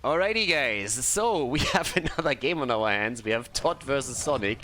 Alrighty guys, so we have another game on our hands. We have ToD versus Sonik,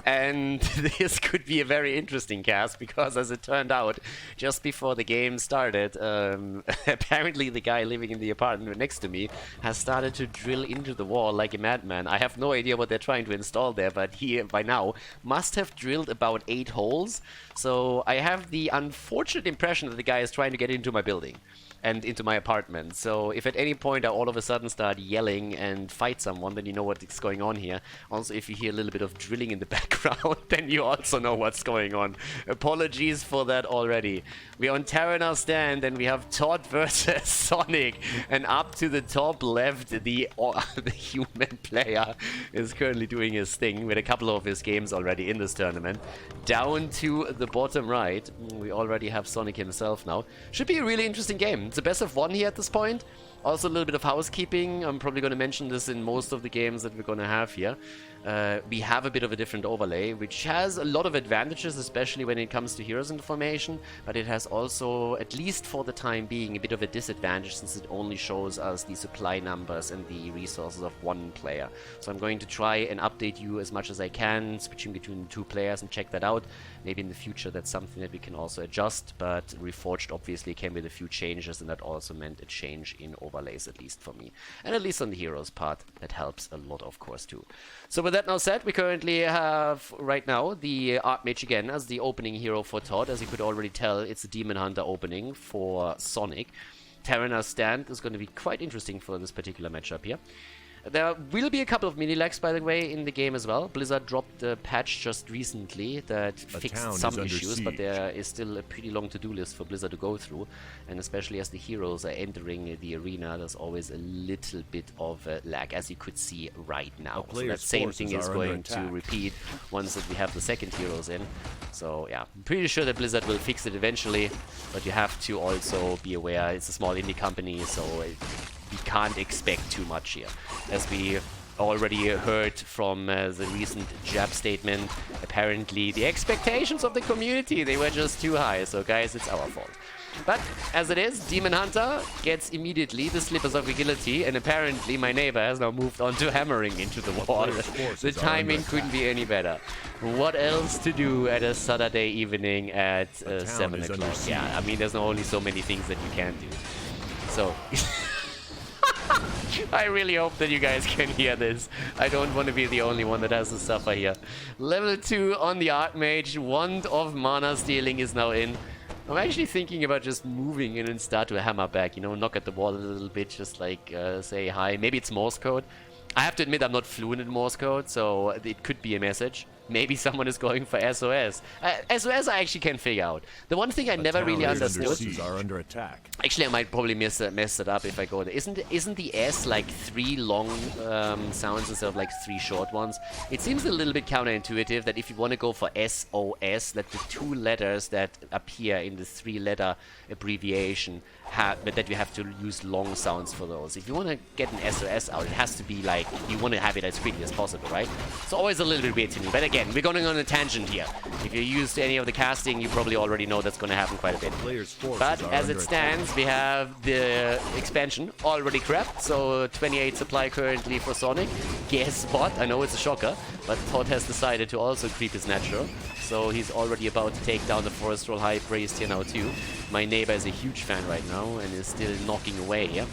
and this could be a very interesting cast because, as it turned out, just before the game started, apparently the guy living in the apartment next to me has started to drill into the wall like a madman. I have no idea what they're trying to install there, but he, by now, must have drilled about 8 holes. So I have the unfortunate impression that the guy is trying to get into my building and into my apartment. So if at any point I all of a sudden start yelling and fight someone, then you know what's going on here. Also, if you hear a little bit of drilling in the background, then you also know what's going on. Apologies for that already. We're on Terranar stand and we have ToD versus Sonik. And up to the top left, the human player is currently doing his thing with a couple of his games already in this tournament. Down to the bottom right, we already have Sonik himself now. Should be a really interesting game. It's a best of 1 here at this point. Also a little bit of housekeeping. I'm probably going to mention this in most of the games that we're going to have here. We have a bit of a different overlay, which has a lot of advantages, especially when it comes to heroes information, but it has also, at least for the time being, a bit of a disadvantage since it only shows us the supply numbers and the resources of 1 player. So I'm going to try and update you as much as I can, switching between 2 players and check that out. Maybe in the future that's something that we can also adjust, but Reforged obviously came with a few changes, and that also meant a change in overlays, at least for me. And at least on the heroes part, that helps a lot, of course, too. So with that now said, we currently have, right now, the Archmage again as the opening hero for ToD. As you could already tell, it's a Demon Hunter opening for Sonik. Terranar stand is going to be quite interesting for this particular matchup here. There will be a couple of mini-lags, by the way, in the game as well. Blizzard dropped a patch just recently that fixed some issues, but there is still a pretty long to-do list for Blizzard to go through. And especially as the heroes are entering the arena, there's always a little bit of a lag, as you could see right now. So that same thing is going to repeat once that we have the second heroes in. So yeah, I'm pretty sure that Blizzard will fix it eventually, but you have to also be aware it's a small indie company, so we can't expect too much here. As we already heard from the recent Jab statement, apparently the expectations of the community, they were just too high. So guys, it's our fault. But as it is, Demon Hunter gets immediately the Slippers of Agility, and apparently my neighbor has now moved on to hammering into the wall. The timing couldn't be any better. What else to do at a Saturday evening at 7 o'clock? Yeah, I mean, there's only so many things that you can do. So... I really hope that you guys can hear this. I don't want to be the only one that has to suffer here. Level 2 on the Archmage. Wand of Mana Stealing is now in. I'm actually thinking about just moving in and start to hammer back. You know, knock at the wall a little bit, just like say hi. Maybe it's Morse code. I have to admit I'm not fluent in Morse code, so it could be a message. Maybe someone is going for SOS. SOS I actually can figure out. The one thing I never really understood... are under attack. Actually, I might probably mess it up if I go there. Isn't the S like 3 long sounds instead of like 3 short ones? It seems a little bit counterintuitive that if you want to go for SOS, that the 2 letters that appear in the 3-letter abbreviation but that you have to use long sounds for those. If you want to get an SOS out, it has to be like, you want to have it as quickly as possible, right? It's always a little bit weird to me. But again, we're going on a tangent here. If you're used to any of the casting, you probably already know that's going to happen quite a bit. But as it stands, we have the expansion already crept, so 28 supply currently for Sonik. Guess what? I know it's a shocker, but ToD has decided to also creep his natural. So he's already about to take down the Forest Troll High Priest here now too. My neighbor is a huge fan right now and is still knocking away here.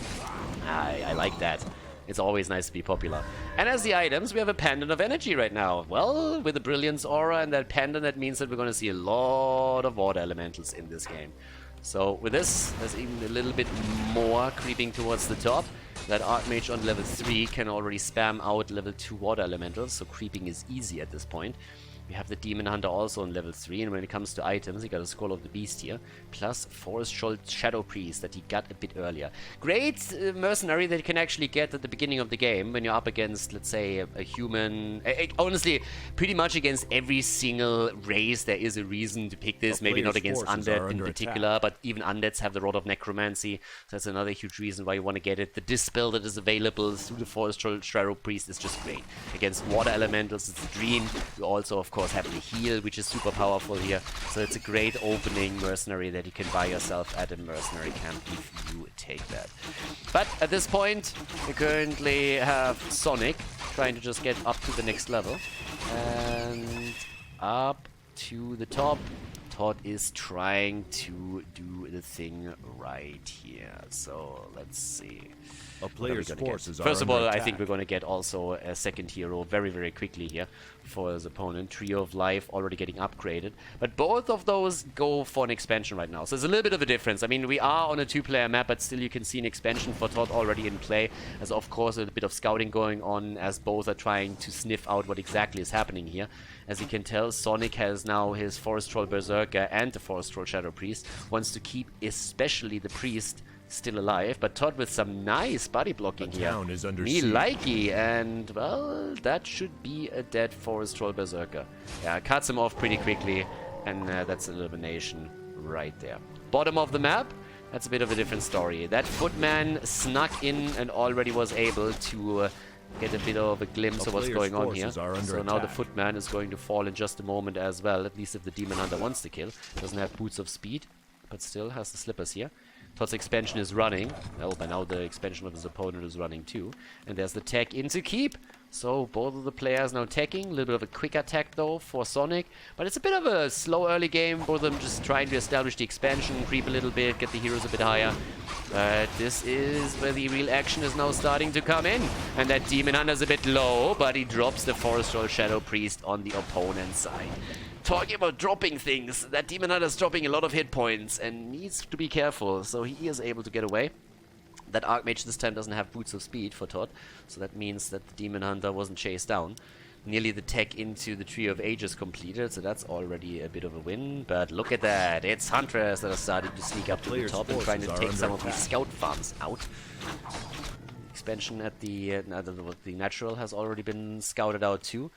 I like that. It's always nice to be popular. And as the items, we have a Pendant of Energy right now. Well, with the Brilliance Aura and that Pendant, that means that we're going to see a lot of Water Elementals in this game. So with this, there's even a little bit more creeping towards the top. That Archmage on level 3 can already spam out level 2 Water Elementals, so creeping is easy at this point. We have the Demon Hunter also on level 3, and when it comes to items, he got a Scroll of the Beast here, plus Forest Troll Shadow Priest that he got a bit earlier. Great mercenary that you can actually get at the beginning of the game when you're up against, let's say, a human... honestly, pretty much against every single race there is a reason to pick this. Maybe not against Undead in particular, but even Undeads have the Rod of Necromancy, so that's another huge reason why you want to get it. The Dispel that is available through the Forest Troll Shadow Priest is just great. Against Water Elementals, it's a dream. You also, of course, course, have the heal, which is super powerful here. So it's a great opening mercenary that you can buy yourself at a mercenary camp if you take that. But at this point, we currently have Sonic trying to just get up to the next level. And up to the top. ToD is trying to do the thing right here. So let's see. A player's forces are First of all, under I think attack. we're going to get also a second hero very, very quickly here for his opponent. Trio of Life already getting upgraded. But both of those go for an expansion right now. So there's a little bit of a difference. I mean, we are on a two-player map, but still you can see an expansion for ToD already in play. There's, of course, a bit of scouting going on as both are trying to sniff out what exactly is happening here. As you can tell, Sonic has now his Forest Troll Berserker and the Forest Troll Shadow Priest. Wants to keep especially the Priest still alive, but ToD with some nice body blocking here. Town is under Me siege. likey, and well, that should be a dead Forest Troll Berserker. Yeah, cuts him off pretty quickly, and that's an elimination right there. Bottom of the map, that's a bit of a different story. That Footman snuck in and already was able to get a bit of a glimpse of what's going on here. So now the Footman is going to fall in just a moment as well, at least if the Demon Hunter wants to kill. Doesn't have Boots of Speed, but still has the Slippers here. ToD's expansion is running. Well, by now the expansion of his opponent is running too. And there's the tech into keep. So both of the players now teching. A little bit of a quick attack though for Sonic. But it's a bit of a slow early game. Both of them just trying to establish the expansion, creep a little bit, get the heroes a bit higher. But this is where the real action is now starting to come in. And that Demon Hunter's a bit low, but he drops the Forest Troll Shadow Priest on the opponent's side. Talking about dropping things, that Demon Hunter is dropping a lot of hit points and needs to be careful, so he is able to get away. That Archmage this time doesn't have Boots of Speed for ToD, so that means that the Demon Hunter wasn't chased down. Nearly the tech into the Trio of Ages completed, so that's already a bit of a win. But look at that, it's Huntress that are starting to sneak up to the top and trying to take some of these scout farms out. Expansion at the natural has already been scouted out too.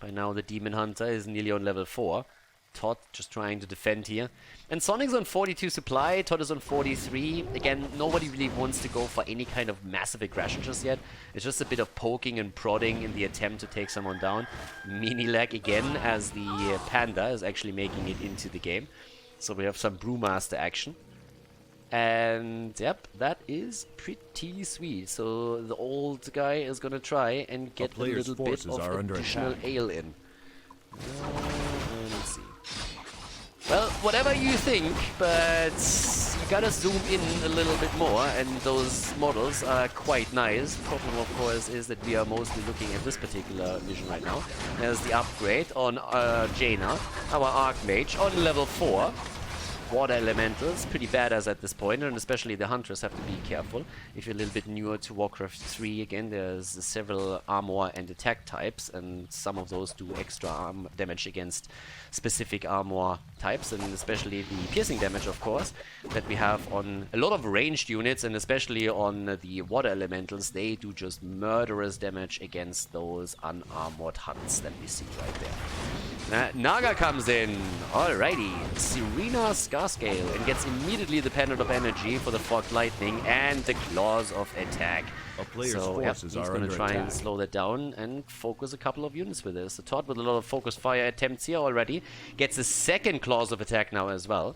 By now the Demon Hunter is nearly on level 4. ToD just trying to defend here. And Sonic's on 42 supply, ToD is on 43. Again, nobody really wants to go for any kind of massive aggression just yet. It's just a bit of poking and prodding in the attempt to take someone down. Mini lag again as the Panda is actually making it into the game. So we have some Brewmaster action. And yep, that is pretty sweet. So the old guy is gonna try and get a little bit of additional ale in. Let's see. Well, whatever you think, but you gotta zoom in a little bit more, and those models are quite nice. Problem, of course, is that we are mostly looking at this particular mission right now. There's the upgrade on Jaina, our Archmage, on level 4. Water elementals, pretty badass at this point, and especially the hunters have to be careful. If you're a little bit newer to WarCraft 3, again, there's several armor and attack types, and some of those do extra damage against specific armor types, and especially the piercing damage, of course, that we have on a lot of ranged units, and especially on the water elementals. They do just murderous damage against those unarmored hunts that we see right there. Naga comes in, alrighty, Serena Scarscale, and gets immediately the Pendant of Energy for the Forked Lightning and the Claws of Attack. So he's going to try and slow that down and focus a couple of units with this. So ToD with a lot of focused fire attempts here already, gets a second Claws of Attack now as well.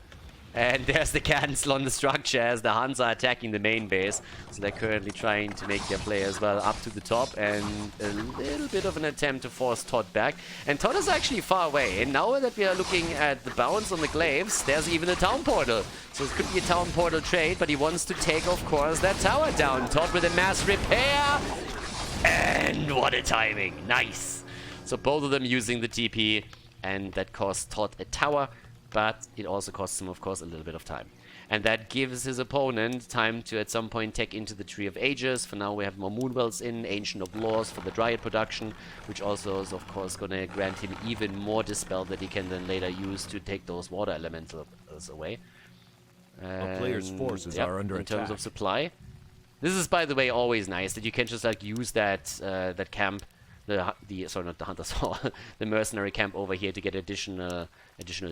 And there's the cancel on the structure as the Huns are attacking the main base. So they're currently trying to make their play as well up to the top, and a little bit of an attempt to force ToD back. And ToD is actually far away. And now that we are looking at the bounce on the glaives, there's even a town portal. So it could be a town portal trade, but he wants to take, of course, that tower down. ToD with a mass repair. And what a timing. Nice. So both of them using the TP, and that costs ToD a tower. But it also costs him, of course, a little bit of time. And that gives his opponent time to, at some point, tech into the Tree of Ages. For now, we have more Moonwells in, Ancient of Laws for the Dryad production, which also is, of course, going to grant him even more Dispel that he can then later use to take those Water Elementals away. A player's forces are under attack. In terms of supply. This is, by the way, always nice, that you can just, like, use that, that camp sorry, not the Hunter's Hall, the mercenary camp over here to get additional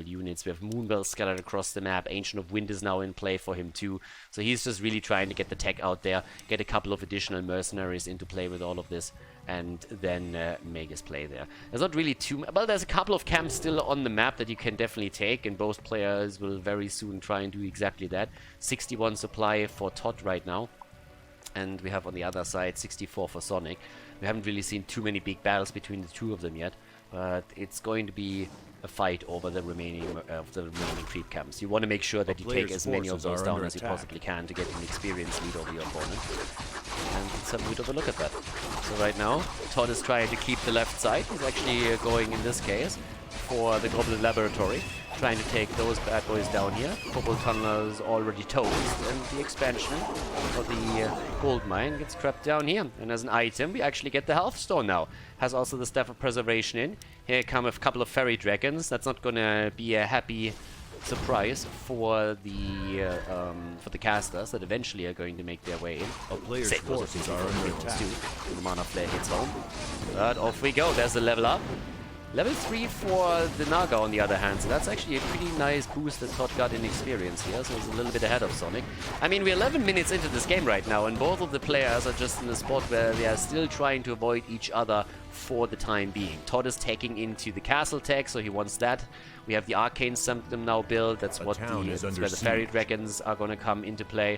units. We have Moonbell scattered across the map. Ancient of Wind is now in play for him too. So he's just really trying to get the tech out there, get a couple of additional mercenaries into play with all of this, and then make his play there. There's not really well, there's a couple of camps still on the map that you can definitely take, and both players will very soon try and do exactly that. 61 supply for ToD right now. And we have on the other side 64 for Sonik. We haven't really seen too many big battles between the two of them yet, but it's going to be a fight over the remaining creep camps. You want to make sure that you take as many of those down as you possibly can to get an experience lead over your opponent. And let's have a bit of a look at that. So right now, ToD is trying to keep the left side. He's actually going, in this case, for the Goblin Laboratory, trying to take those bad boys down here. Cobalt Tunnel is already toast, and the expansion of the gold mine gets trapped down here. And as an item, we actually get the Health Stone now. Has also the Staff of Preservation in. Here come a couple of Fairy Dragons. That's not gonna be a happy surprise for the casters that eventually are going to make their way in. A player's forces are under attack. The Mana Flare hits home. But off we go. There's the level up. Level 3 for the Naga on the other hand, so that's actually a pretty nice boost that ToD got in experience here, so it's a little bit ahead of Sonik. I mean, we're 11 minutes into this game right now, and both of the players are just in a spot where they are still trying to avoid each other for the time being. ToD is taking into the castle tech, so he wants that. We have the Arcane Symptom now built, that's where the Fairy Dragons are going to come into play.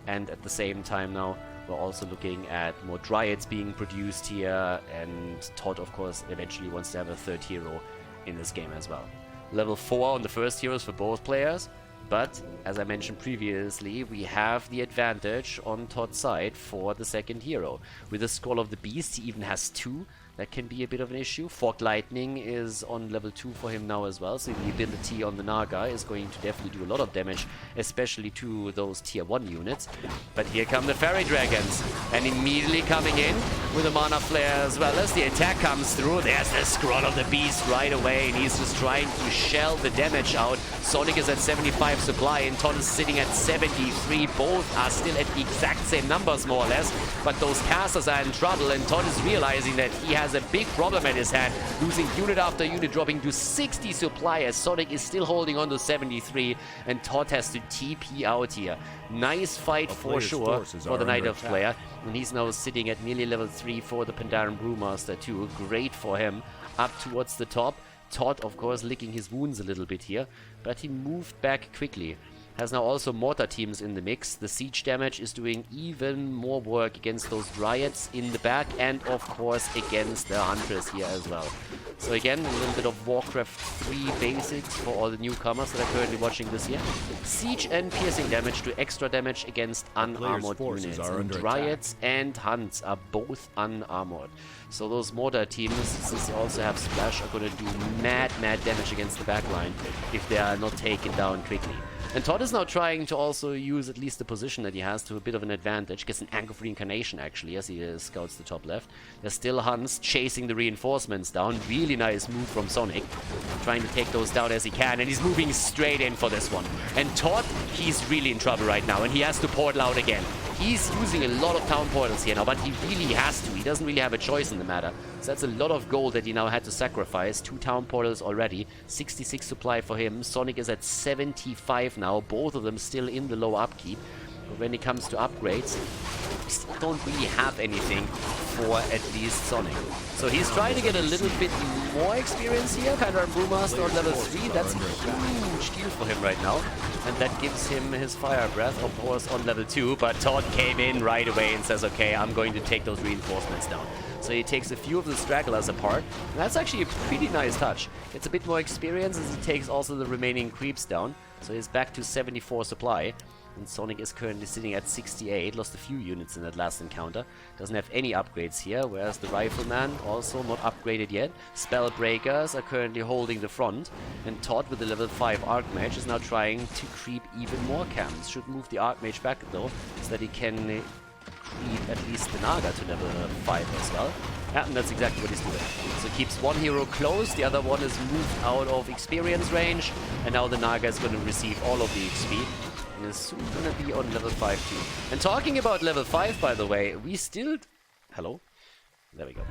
And at the same time now, we're also looking at more Dryads being produced here, and ToD, of course, eventually wants to have a third hero in this game as well. Level 4 on the first heroes for both players, but, as I mentioned previously, we have the advantage on ToD's side for the second hero. With the Scroll of the Beast, he even has 2. That can be a bit of an issue. Forked Lightning is on level 2 for him now as well, so the ability on the Naga is going to definitely do a lot of damage, especially to those tier 1 units. But here come the Fairy Dragons, and immediately coming in with a Mana Flare as well as the attack comes through. There's the Scroll of the Beast right away, and he's just trying to shell the damage out. Sonik is at 75 supply, and ToD is sitting at 73. Both are still at the exact same numbers, more or less, but those casters are in trouble, and ToD is realizing that he has a big problem at his hand, losing unit after unit, dropping to 60 supply as Sonik is still holding on to 73, and ToD has to TP out here. Nice fight for sure for the Nightelf player, and he's now sitting at nearly level 3 for the Pandaren Brewmaster too. Great for him, up towards the top. ToD, of course, licking his wounds a little bit here, but he moved back quickly. Has now also mortar teams in the mix. The siege damage is doing even more work against those Dryads in the back, and of course against the Hunters here as well. So again, a little bit of WarCraft 3 basics for all the newcomers that are currently watching this here. Siege and piercing damage do extra damage against unarmored units. And Dryads and Hunts are both unarmored. So those mortar teams, since they also have splash, are going to do mad damage against the backline if they are not taken down quickly. And ToD is now trying to also use at least the position that he has to a bit of an advantage. Gets an Anchor of Reincarnation actually as he scouts the top left. There's still Hunts chasing the reinforcements down. Really nice move from Sonik. Trying to take those down as he can, and he's moving straight in for this one. And ToD, he's really in trouble right now, and he has to portal out again. He's using a lot of town portals here now, but he really has to. He doesn't really have a choice in the matter. So that's a lot of gold that he now had to sacrifice. 2 town portals already. 66 supply for him. Sonik is at 75 now. Both of them still in the low upkeep. But when it comes to upgrades, we still don't really have anything for at least Sonik. So he's trying to get a little bit more experience here. Pandaren Brewmaster on level 3. That's a huge deal for him right now. And that gives him his Fire Breath, of course, on level 2. But ToD came in right away and says, okay, I'm going to take those reinforcements down. So he takes a few of the stragglers apart. And that's actually a pretty nice touch. It's a bit more experience as he takes also the remaining creeps down. So he's back to 74 supply. And Sonik is currently sitting at 68, lost a few units in that last encounter. Doesn't have any upgrades here, whereas the Rifleman also not upgraded yet. Spellbreakers are currently holding the front. And ToD with the level 5 Archmage is now trying to creep even more camps. Should move the Archmage back though, so that he can creep at least the Naga to level 5 as well. Yeah, and that's exactly what he's doing. So keeps one hero close, the other one is moved out of experience range, and now the Naga is going to receive all of the XP. And is soon going to be on level 5 too. And talking about level 5, by the way, we still... Hello? There we go.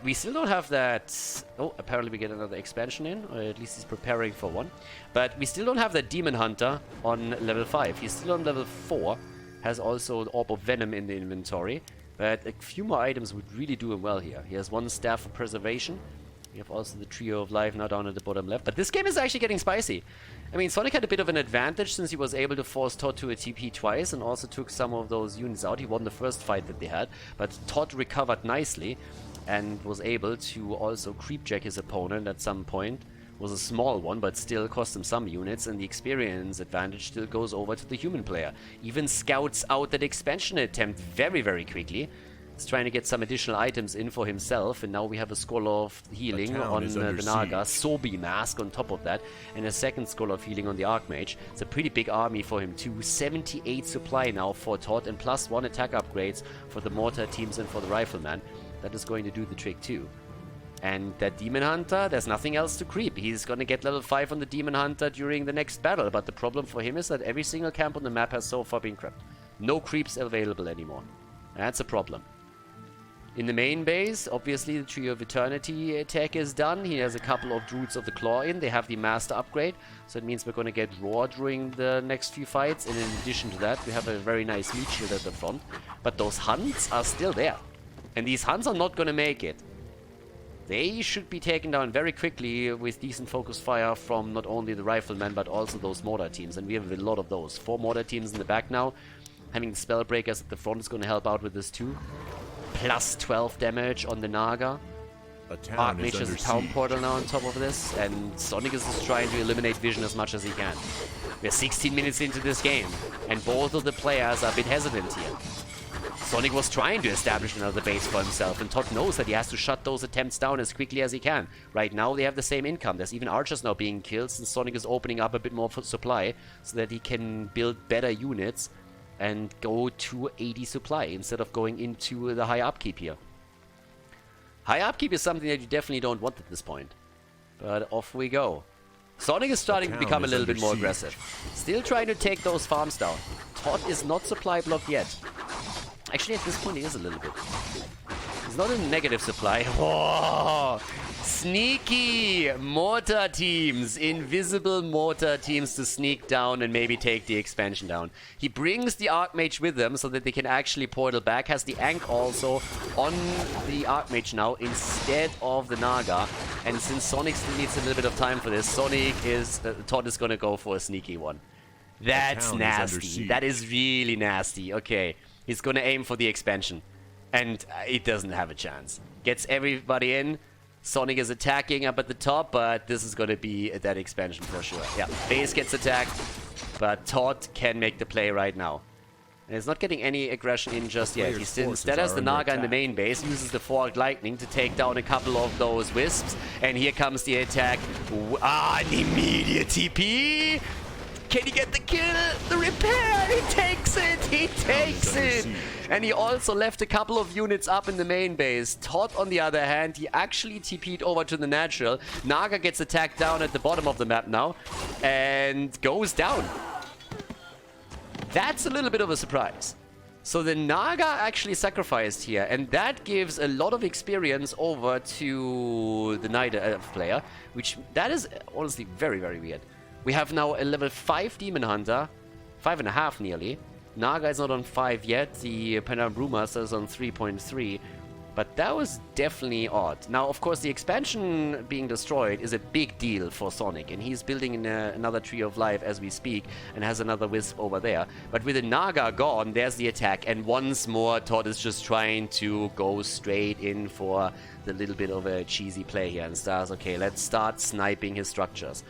We still don't have that... Oh, apparently we get another expansion in, or at least he's preparing for one. But we still don't have that Demon Hunter on level 5. He's still on level 4. Has also the Orb of Venom in the inventory. But a few more items would really do him well here. He has one Staff of Preservation. We have also the Trio of Life now down at the bottom left. But this game is actually getting spicy. I mean, Sonic had a bit of an advantage since he was able to force ToD to a TP twice and also took some of those units out. He won the first fight that they had, but ToD recovered nicely and was able to also creepjack his opponent at some point. Was a small one, but still cost him some units, and the experience advantage still goes over to the human player. Even scouts out that expansion attempt very, very quickly. He's trying to get some additional items in for himself, and now we have a Scroll of Healing on the Naga, Sobi Mask on top of that, and a second Scroll of Healing on the Archmage. It's a pretty big army for him too. 78 supply now for ToD, and +1 attack upgrades for the Mortar teams and for the Rifleman. That is going to do the trick too. And that Demon Hunter, there's nothing else to creep. He's going to get level 5 on the Demon Hunter during the next battle, but the problem for him is that every single camp on the map has so far been crept. No creeps available anymore. That's a problem. In the main base, obviously the Tree of Eternity attack is done. He has a couple of Druids of the Claw in. They have the Master upgrade, so it means we're going to get Roar during the next few fights. And in addition to that, we have a very nice meat shield at the front. But those hunts are still there. And these hunts are not going to make it. They should be taken down very quickly with decent focus fire from not only the Riflemen, but also those Mortar teams. And we have a lot of those. 4 Mortar teams in the back now. Having the Spellbreakers at the front is going to help out with this too. Plus 12 damage on the Naga. Archmage has a town portal now on top of this, and Sonic is just trying to eliminate vision as much as he can. We're 16 minutes into this game, and both of the players are a bit hesitant here. Sonic was trying to establish another base for himself, and ToD knows that he has to shut those attempts down as quickly as he can. Right now they have the same income. There's even archers now being killed, since Sonic is opening up a bit more supply, so that he can build better units and go to 80 supply instead of going into the high upkeep here. High upkeep is something that you definitely don't want at this point. But off we go. Sonic is starting to become a little bit more aggressive. Still trying to take those farms down. ToD is not supply blocked yet. Actually, at this point, he is a little bit. He's not in negative supply. Oh, sneaky Mortar teams. Invisible Mortar teams to sneak down and maybe take the expansion down. He brings the Archmage with them so that they can actually portal back. Has the Ankh also on the Archmage now instead of the Naga. And since Sonic still needs a little bit of time for this, ToD is going to go for a sneaky one. That's nasty. That is really nasty. Okay. He's going to aim for the expansion. And it doesn't have a chance. Gets everybody in. Sonic is attacking up at the top, but this is going to be that expansion for sure. Yeah, base gets attacked, but ToD can make the play right now. And he's not getting any aggression in just yet. He still, instead has the Naga in the main base, uses the Forked Lightning to take down a couple of those Wisps. And here comes the attack. An immediate TP! Can he get the kill? The repair! He takes it! He takes it! And he also left a couple of units up in the main base. ToD, on the other hand, he actually TP'd over to the natural. Naga gets attacked down at the bottom of the map now. And goes down. That's a little bit of a surprise. So the Naga actually sacrificed here. And that gives a lot of experience over to the Nightelf player. Which, that is honestly very, very weird. We have now a level 5 Demon Hunter, 5.5 nearly. Naga is not on 5 yet, the Panorama Brewmaster is on 3.3, but that was definitely odd. Now, of course, the expansion being destroyed is a big deal for Sonic, and he's building another Tree of Life as we speak, and has another Wisp over there. But with the Naga gone, there's the attack, and once more, ToD is just trying to go straight in for the little bit of a cheesy play here, and starts, okay, let's start sniping his structures.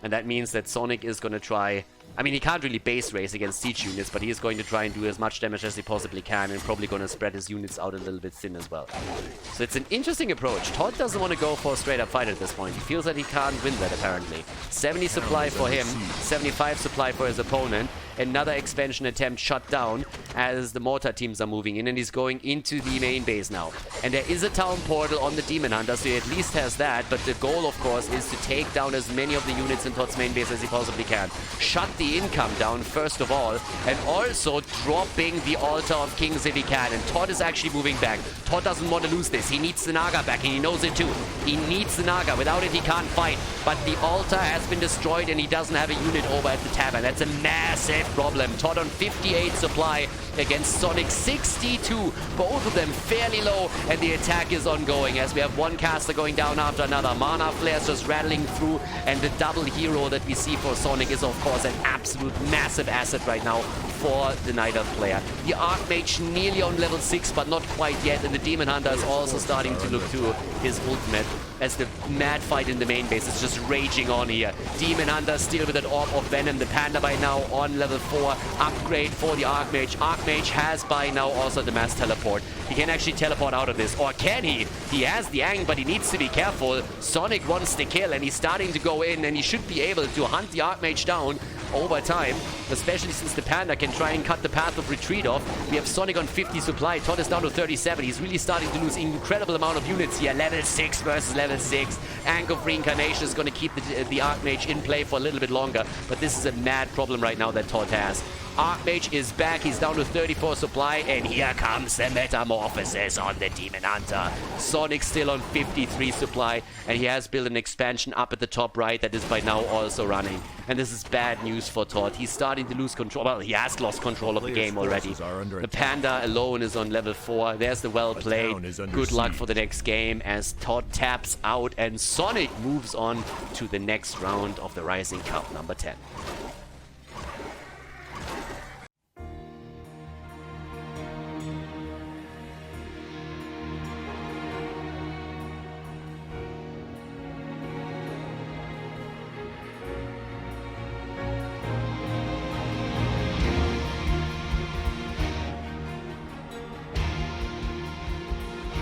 And that means that Sonic is going to try... I mean, he can't really base race against siege units, but he is going to try and do as much damage as he possibly can, and probably going to spread his units out a little bit thin as well. So it's an interesting approach. ToD doesn't want to go for a straight-up fight at this point. He feels that he can't win that, apparently. 70 supply for him, 75 supply for his opponent, Another expansion attempt shut down as the mortar teams are moving in, and he's going into the main base now. And there is a town portal on the Demon Hunter, so he at least has that, but the goal, of course, is to take down as many of the units in ToD's main base as he possibly can. Shut the income down, first of all, and also dropping the Altar of Kings if he can. And ToD is actually moving back. ToD doesn't want to lose this. He needs the Naga back, and he knows it too. He needs the Naga. Without it, he can't fight. But the altar has been destroyed, and he doesn't have a unit over at the tavern. That's a massive problem. ToD on 58 supply against Sonik 62. Both of them fairly low, and the attack is ongoing as we have one caster going down after another. Mana flares just rattling through, and the double hero that we see for Sonik is, of course, an absolute massive asset right now for the Nightelf player. The Archmage nearly on level 6, but not quite yet, and the Demon Hunter is also starting to look to his ultimate as the mad fight in the main base is just raging on here. Demon Hunter still with an Orb of Venom. The Panda by now on level 4. Upgrade for the Archmage. Archmage has by now also the mass teleport. He can actually teleport out of this. Or can he? He has the Ang, but he needs to be careful. Sonik wants the kill, and he's starting to go in, and he should be able to hunt the Archmage down over time, especially since the Panda can try and cut the path of retreat off. We have Sonik on 50 supply. ToD is down to 37. He's really starting to lose an incredible amount of units here. Level 6 versus level 6. Ank of Reincarnation is going to keep the Archmage in play for a little bit longer, but this is a mad problem right now that ToD has. Archmage is back. He's down to 34 supply, and here comes the Metamorphosis on the Demon Hunter. Sonik still on 53 supply, and he has built an expansion up at the top right that is by now also running. And this is bad news for ToD. He's starting to lose control. Well, he has lost control of the game already. The Panda alone is on level 4. There's the well played. Good luck for the next game as ToD taps out and Sonik moves on to the next round of the Ryzing Cup number 10.